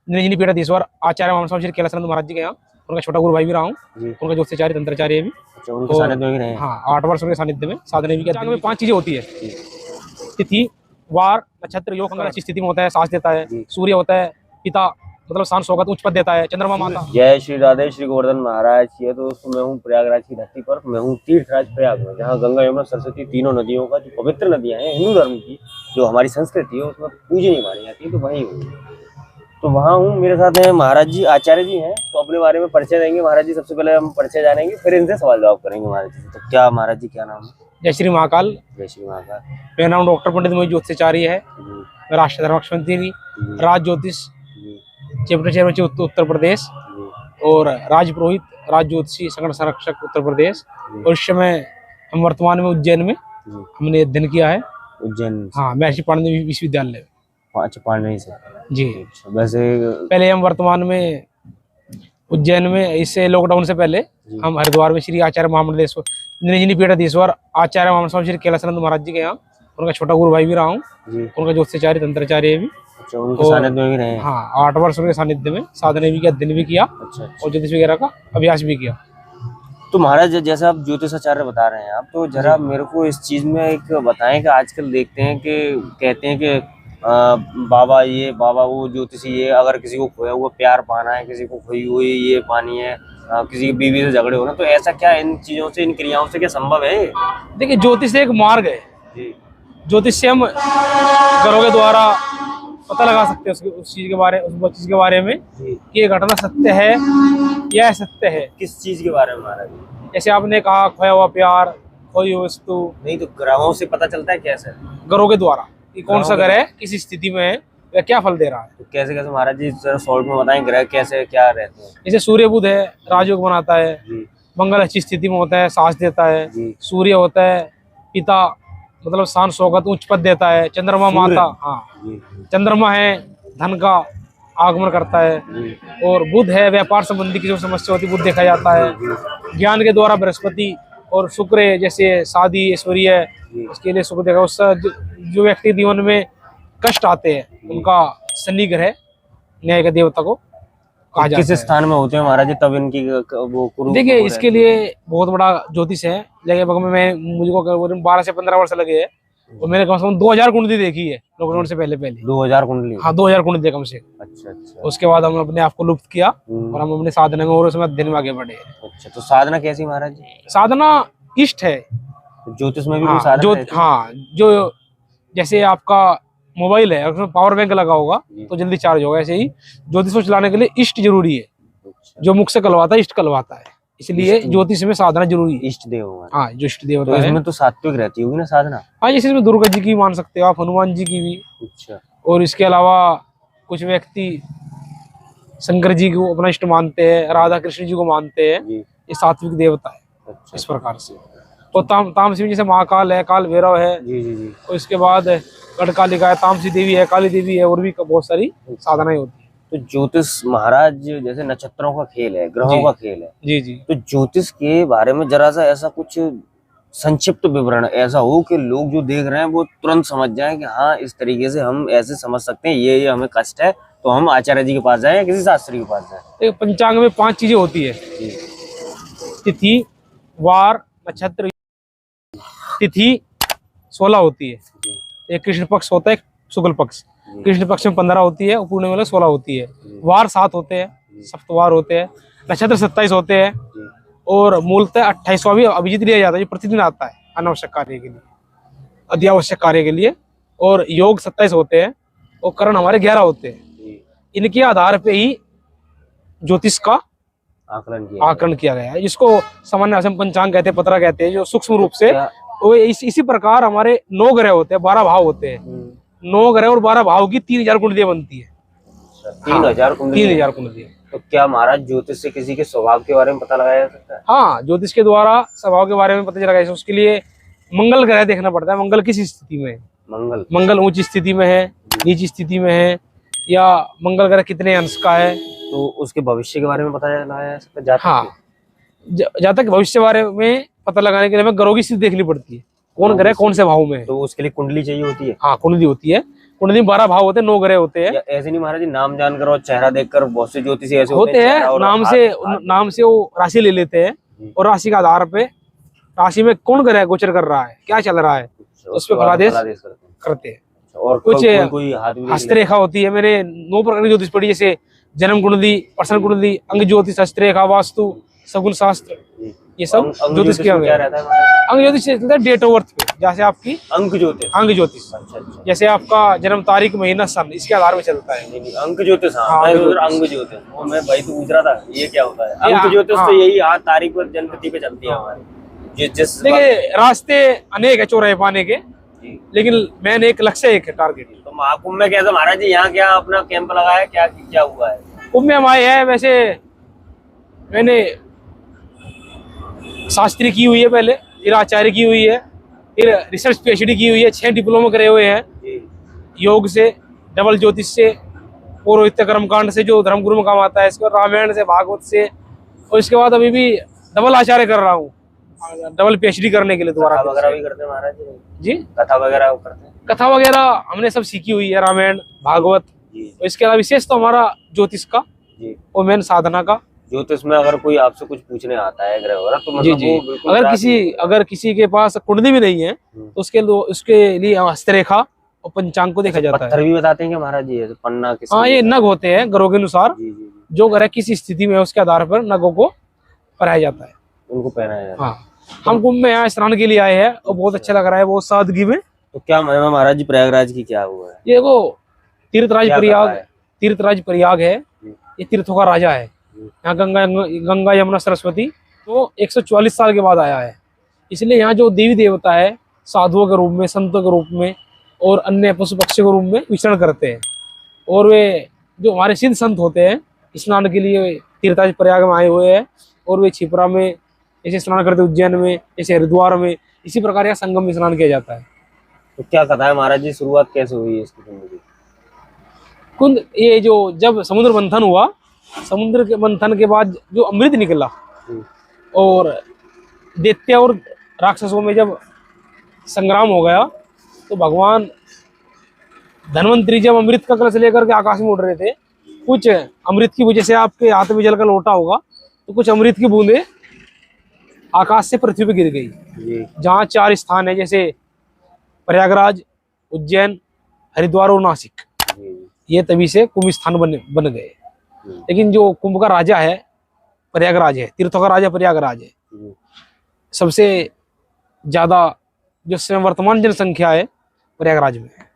निरंजनी पीठाधीश्वर आचार्य मामा स्वामी श्री कैलासानंद महाराज जी के यहाँ उनका छोटा गुरु भाई भी रहा हूँ। उनका ज्योतिषाचार्य तंत्राचार्य भी। अच्छा, उनके सानिध्य में भी रहे हैं। हाँ, 8 वर्ष उनके सानिध्य में साधना भी किया। में 5 चीजें होती है, तिथि, वार, नक्षत्र, योग, मंगल अच्छी स्थिति में होता है, सांस देता है। सूर्य होता है पिता, मतलब शान सौगत उच्च पद देता है। चंद्रमा माता। जय श्री राधे श्री गोवर्धन महाराज की है। दोस्तों मैं हूँ प्रयागराज की धरती पर, मैं हूँ तीर्थराज प्रयाग में, जहाँ गंगा यमुना सरस्वती तीनों नदियों का जो पवित्र नदियां हैं हिंदू धर्म की, जो हमारी संस्कृति है उसमें पूजनीय मानी जाती है, तो वहीं हूँ। तो वहाँ हूँ, मेरे साथ हैं महाराज जी, आचार्य जी हैं, तो अपने बारे में परिचय देंगे। महाराज जी सबसे पहले हम परिचय जानेंगे, फिर इनसे सवाल जवाब करेंगे महाराज जी। तो क्या महाराज जी क्या नाम है? जय श्री महाकाल। जय श्री महाकाल। मेरा नाम डॉक्टर पंडित मोहित ज्योतिषाचार्य है। राष्ट्रीय धर्मरक्षक मंत्री, राज ज्योतिष चैप्टर चेयरमैन उत्तर प्रदेश, और राज पुरोहित राज ज्योतिषी संगठन संरक्षक उत्तर प्रदेश। और इस समय हम वर्तमान में उज्जैन में हमने अध्ययन किया है। उज्जैन? हाँ, महर्षि पाणिनि विश्वविद्यालय में। अच्छा, पाणिनि से जी। वैसे पहले हम वर्तमान में उज्जैन में, इससे लॉकडाउन से पहले हम हरिद्वार में श्री आचार्य महामंडलेश्वर निरंजनी पीठाधीश्वर आचार्य मामा स्वामी श्री कैलासानंद महाराज जी के यहाँ उनका छोटा गुरु भाई भी रहा हूँ। उनका ज्योतिषाचार्य तंत्राचार्य भी। अच्छा, उनके सानिध्य में भी रहे हैं। हाँ, 8 वर्ष उनके सानिध्य में साधना भी किया, अध्ययन भी किया। अच्छा। और ज्योतिष वगैरह का अभ्यास भी किया। तो महाराज जैसे आप ज्योतिषाचार्य बता रहे हैं आप, तो जरा मेरे को इस चीज में एक बताएं कि आजकल देखते हैं कि कहते हैं कि बाबा ये बाबा वो ज्योतिषी ये, अगर किसी को खोया हुआ प्यार पाना है, किसी को खोई हुई ये पानी है, किसी की बीवी से झगड़े होना, तो ऐसा क्या इन चीजों से, इन क्रियाओं से क्या संभव है? देखिए, ज्योतिष एक मार्ग है जी। ज्योतिष से हम घरों के द्वारा पता लगा सकते हैं उस चीज के बारे में कि ये घटना सत्य है या असत्य है। किस चीज के बारे में महाराज? जैसे आपने कहा खोया हुआ प्यार, खोई हुई वस्तु। नहीं, तो ग्रहों से पता चलता है कैसे? घरों के द्वारा कि कौन सा घर है, किस स्थिति में है, या क्या फल दे रहा है। तो कैसे कैसे महाराज जी जरा शॉर्ट में बताएं, ग्रह कैसे क्या रहते हैं? जैसे सूर्य बुध है, राजयोग बनाता है। मंगल अच्छी स्थिति में होता है, सांस देता है। सूर्य होता है पिता, मतलब शान सौगत उच्च पद देता है। चंद्रमा माता, हाँ, चंद्रमा है धन का आगमन करता है। और बुध है व्यापार संबंधी की जो समस्या होती है, बुध देखा जाता है। ज्ञान के द्वारा बृहस्पति और शुक्र है, जैसे शादी ऐश्वर्य उसके लिए शुक्र देखा। उससे जो व्यक्ति जीवन में कष्ट आते हैं उनका शनि ग्रह न्याय के देवता को कहा जाता है। किस स्थान में होते हैं महाराज जी तब इनकी वो? देखिए, इसके लिए बहुत बड़ा ज्योतिष है। लगभग में मुझको 12 से 15 वर्ष लगे हैं, और मैंने कम से कम 2000 कुंडली देखी है लॉकडाउन से पहले। 2000 कुंडली? हाँ, 2000 कुंडली कम से। अच्छा अच्छा। उसके बाद हम अपने आप को लुप्त किया और हम अपने साधना में और उसमें अध्ययन में आगे बढ़े। अच्छा, तो साधना कैसी महाराज जी? साधना इष्ट है। ज्योतिष में भी कोई साधना है? हाँ, जो जैसे आपका मोबाइल है, उसमें पावर बैंक लगा होगा तो जल्दी चार्ज होगा, ऐसे ही ज्योतिष को चलाने के लिए इष्ट जरूरी है। जो मुख से कहलवाता है इष्ट कहलवाता है, इसलिए ज्योतिष में साधना जरूरी है। इष्ट देव? हाँ, जो इष्ट देवता है। इसमें तो सात्विक रहती होगी ना साधना? हाँ, जैसे इसमें दुर्गा जी की मान सकते हो आप, हनुमान जी की भी। अच्छा। और इसके अलावा कुछ व्यक्ति शंकर जी को अपना इष्ट मानते हैं, राधा कृष्ण जी को मानते हैं। ये सात्विक देवता है। अच्छा। इस प्रकार से। तो तामसी में जैसे महाकाल है, काल भैरव है। और इसके बाद कटकालिका है, तामसी देवी है, काली देवी है, और भी बहुत सारी साधनाएं होती है। तो ज्योतिष महाराज जैसे नक्षत्रों का खेल है, ग्रहों का खेल है। जी जी। तो ज्योतिष के बारे में जरा सा ऐसा कुछ संक्षिप्त विवरण ऐसा हो कि लोग जो देख रहे हैं वो तुरंत समझ जाएं कि हाँ, इस तरीके से हम ऐसे समझ सकते हैं, ये हमें कष्ट है तो हम आचार्य जी के पास जाए या किसी शास्त्री के पास जाए। पंचांग में 5 चीजें होती है। तिथि, वार, नक्षत्र। तिथि 16 होती है। एक कृष्ण पक्ष होता है, एक शुक्ल पक्ष। कृष्ण पक्ष में 15 होती है और पूर्णिमा में 16 होती है। वार 7 होते हैं, सप्तवार होते हैं। नक्षत्र 27 होते हैं, और मूलतः 28वां भी अभिजीत लिया जाता है, जो प्रतिदिन आता है अनावश्यक कार्य के लिए, अत्यावश्यक कार्य के लिए। और योग 27 होते हैं, और करण हमारे 11 होते हैं। इनके आधार पे ही ज्योतिष का आकलन किया गया है, जिसको सामान्य भाषा में पंचांग कहते हैं, पतरा कहते हैं। जो सूक्ष्म रूप से वो इसी प्रकार हमारे 9 ग्रह होते हैं, 12 भाव होते हैं। 9 ग्रह और 12 भाव की 3000 कुंडलियां बनती है। 3000 कुंडली? 3000 कुंडलियां। तो क्या महाराज ज्योतिष से किसी के स्वभाव के बारे में पता लगाया जा सकता है? हाँ, ज्योतिष के द्वारा स्वभाव के बारे में पता चला गया। उसके लिए मंगल ग्रह देखना पड़ता है, मंगल किस स्थिति में है। मंगल ऊंची स्थिति में है, नीची स्थिति में है, या मंगल ग्रह कितने अंश का है। तो उसके भविष्य के बारे में पता लगाया जा सकता है? हाँ, जहाँ तक भविष्य के बारे में पता लगाने के लिए हमें ग्रहों की स्थिति देखनी पड़ती है, कौन ग्रह कौन से भाव में है। तो उसके लिए कुंडली चाहिए होती है? हाँ, कुंडली होती है। कुंडली में 12 भाव होते हैं, 9 ग्रह होते हैं। या ऐसे नहीं महाराज जी, नाम जानकर और चेहरा देखकर बहुत से ज्योतिषी ऐसे होते हैं, चेहरा और नाम से वो राशि ले लेते हैं और राशि के आधार पे राशि में कौन ग्रह गोचर कर रहा है, क्या चल रहा है, उस पर फलादेश करते हैं। और कुछ कोई हस्तरेखा होती है, मैंने 9 प्रकार की ज्योतिष पढ़ी, जैसे जन्म कुंडली, पर्सन कुंडली, अंग ज्योतिष, हस्तरेखा, वास्तु, सगुन शास्त्र, ये सब ज्योतिष के अंग क्या रहता है? अंग ज्योतिष डेट ऑफ बर्थ पे, जैसे आपकी अंक ज्योतिष, अंग ज्योतिष, अच्छा। जैसे आपका जन्म तारीख, महीना, सन, इसके आधार में चलता है। नहीं, अंक ज्योतिष, हाँ, अंग ज्योतिष, वो मैं भाई तो पूछ रहा था ये क्या होता है? अंक ज्योतिष तो यही तारीख पर जन्मतिथि पे चलती है हमारी। देखिए रास्ते अनेक है चौराहे पाने के, लेकिन मैंने एक लक्ष्य, एक टारगेट। तो महाकुंभ में कैसे महाराज जी यहाँ क्या अपना कैंप लगाया, क्या हुआ है? कुंभ में हम आए हैं, वैसे मैंने शास्त्री की हुई है पहले, फिर आचार्य की हुई है, फिर रिसर्च पीएचडी की हुई है, 6 डिप्लोमा करे हुए हैं योग से, डबल ज्योतिष से, पौरोहित्य कर्मकांड से जो धर्मगुरु में काम आता है, इसको रामायण से, भागवत से, और इसके बाद अभी भी डबल आचार्य कर रहा हूँ, डबल पीएचडी करने के लिए दोबारा। कथा वगैरह भी करते हैं महाराज जी? कथा वगैरह करते हैं? कथा वगैरह हमने सब सीखी हुई है, रामायण, भागवत। इसके अलावा विशेष तो हमारा ज्योतिष का और मेन साधना का। ज्योतिष में अगर कोई आपसे कुछ पूछने आता है ग्रह वगैरह तो मतलब जी, अगर किसी के पास कुंडली भी नहीं है तो उसके लिए हस्तरेखा और पंचांग को देखा जाता है। पत्थर भी बताते हैं क्या महाराज जी? पन्ना किस? हाँ, ये नग होते हैं ग्रहों के अनुसार, जो ग्रह किस स्थिति में है उसके आधार पर नगों को पहनाया जाता है, उनको पहनाया जाता है। हाँ, हम कुंभ में यहाँ स्नान के लिए आए हैं और बहुत अच्छा लग रहा है, बहुत सादगी में। तो क्या महिमा महाराज जी प्रयागराज की क्या हुआ है? ये वो तीर्थराज प्रयाग है, ये तीर्थों का राजा है। यहाँ गंगा यमुना सरस्वती तो 144 साल के बाद आया है, इसलिए यहाँ जो देवी देवता है साधुओं के रूप में, संतों के रूप में और अन्य पशु पक्षी के रूप में विचरण करते हैं। और वे जो हमारे सिद्ध संत होते हैं स्नान के लिए तीर्थराज प्रयाग में आए हुए हैं, और वे छिपरा में ऐसे स्नान करते, उज्जैन में, जैसे हरिद्वार में, इसी प्रकार यहाँ संगम में स्नान किया जाता है। तो क्या कथा है महाराज जी, शुरुआत कैसे हुई है इसकी कुंभ की? कुंद ये जो जब समुद्र मंथन हुआ, समुद्र के मंथन के बाद जो अमृत निकला और दैत्य और राक्षसों में जब संग्राम हो गया, तो भगवान धन्वंतरी जब अमृत का कलश लेकर के आकाश में उड़ रहे थे, कुछ अमृत की वजह से आपके हाथ में जल का लोटा होगा, तो कुछ अमृत की बूंदें आकाश से पृथ्वी पे गिर गई। जहाँ 4 स्थान है, जैसे प्रयागराज, उज्जैन, हरिद्वार और नासिक, ये तभी से कुंभ स्थान बन गए। लेकिन जो कुंभ का राजा है प्रयागराज है, तीर्थों का राजा प्रयागराज है। सबसे ज्यादा जो वर्तमान जनसंख्या है प्रयागराज में है।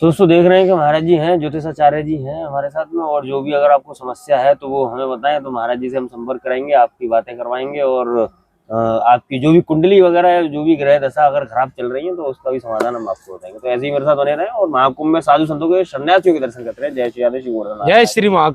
दोस्तों देख रहे हैं कि महाराज जी हैं, ज्योतिषाचार्य जी हैं हमारे साथ में, और जो भी अगर आपको समस्या है तो वो हमें बताएं, तो महाराज जी से हम संपर्क करेंगे, आपकी बातें करवाएंगे, और आपकी जो भी कुंडली वगैरह है, जो भी ग्रह दशा अगर खराब चल रही है तो उसका भी समाधान हम आपको बताएंगे। तो ऐसे ही मेरे साथ बने रहे, और महाकुंभ में साधु संतों के, सन्यासियों के दर्शन करते रहे। जय श्री राधे, श्री गोवर्धन। जय श्री महाकाल।